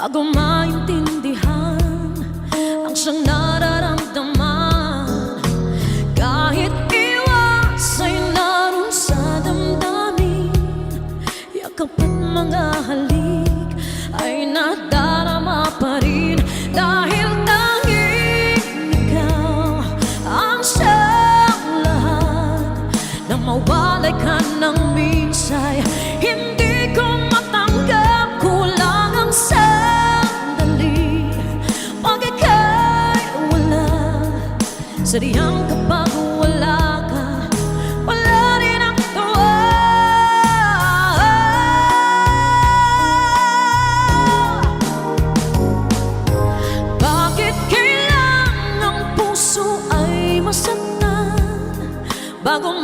bago maintindihan ang siyang nararamdaman. Kahit iwas ay naroon sa damdamin, yakap at mga halik ay nadarama pa rin. Dahil tanging ikaw ang siyang lahat, nang mawalay ka ng minsay, hindi ko matanggap. Kulang ang sandali pag ika'y wala. Sadyang kapag wala ka, wala rin ang tuwa. Bakit kailangang puso ay masaktan bago